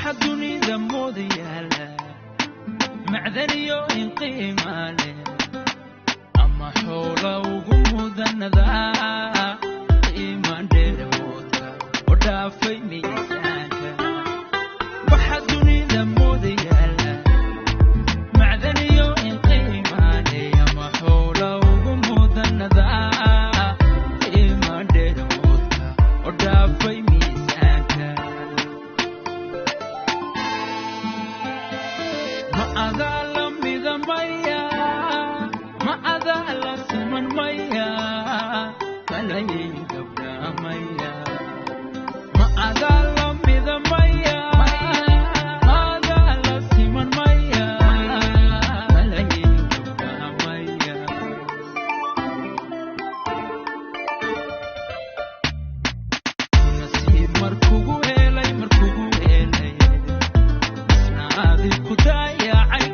waxa dunida moodayala macdaniyo in qiimo leh ama xoolo ugu mudanada iman dheerooda oo dhaafay miisaanka waxa dunida moodayala macdaniyo in qiimo leh ama xoolo ugu mudanada iman dheerooda oo dhaafay miisaanka ma adala midamaya ma adala siman maya kalayin gabdha maya ma adala midamaya ma adala siman maya kalayin gabdha maya nasiib markugu helay isnaadi ku daayacay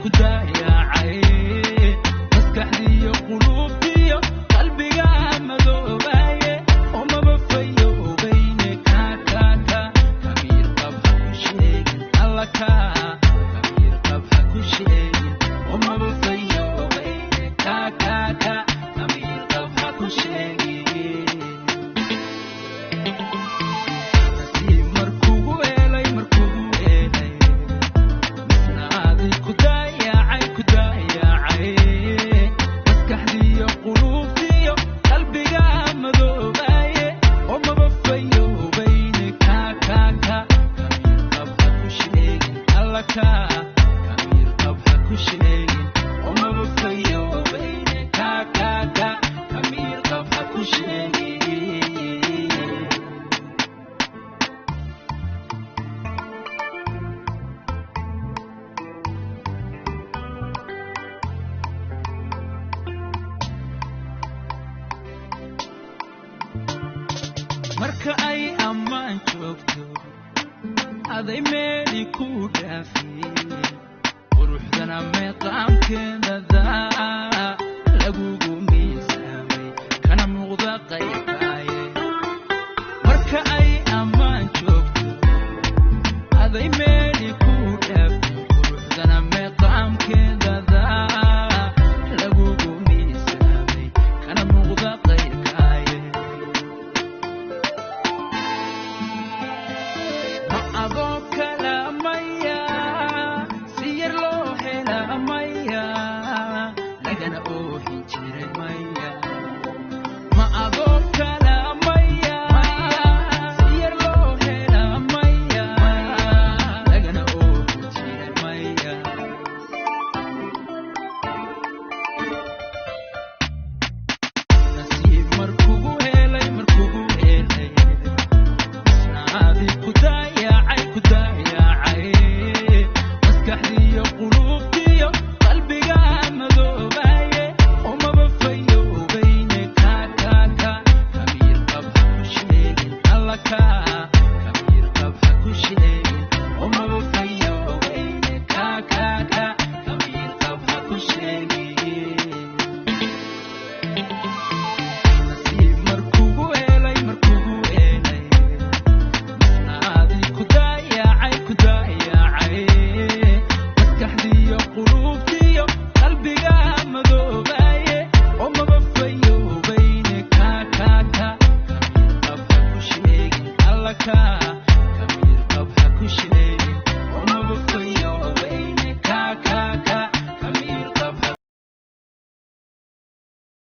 maskaxdiyo qulubtiyo qalbiga madoobaye oo maba fayoobayne kaakaka kamiir qab ha ku sheegin alla kamiir qab ha ku sheegin oo maba fayoobayne kaakaka kamiir qab ha ku sheegin nasiib markugu helay isnaadi ku daayacay maskaxdiyo qulubtiyo qalbiga madoobaye oo maba fayoobayne kaakaka kamiir qab ha ku sheegin alla kamiir qab ha ku sheegin oo maba fayoobayne kaakaka kamiir qab ha ku sheegin marka ay ammaan joogto aday meeli ku dhaafiyeen quruxdana meeqaamkeedada lagugu miisaamay kana muuqda qaybaaye marka ay ammaan joogto aday meeli ku dhaafiyeen quruxdana meeqaamkeedada lagugu miisaamay kana muuqda qaybaaye adoo kala maya si yar loo hela maya lagana oohin jiray maya ma adoo kala maya si yar loo hela maya lagana oohin jiray maya nasiib markugu helay isnaadi ku daayacay maskaxdiyo qulubtiyo qalbiga madoobaye oo maba fayoobayne kaakaka kamiir qab ha ku sheegin alla kamiir qab ha ku sheegin oo maba fayoobayne kaakaka kamiir qab ha ku sheegin nasiib markugu helay isnaadi ku daayacay maskaxdiyo qulubtiyo qalbiga madoobaye oo maba fayoobayne kaakaka kamiir qab ha ku sheegin alla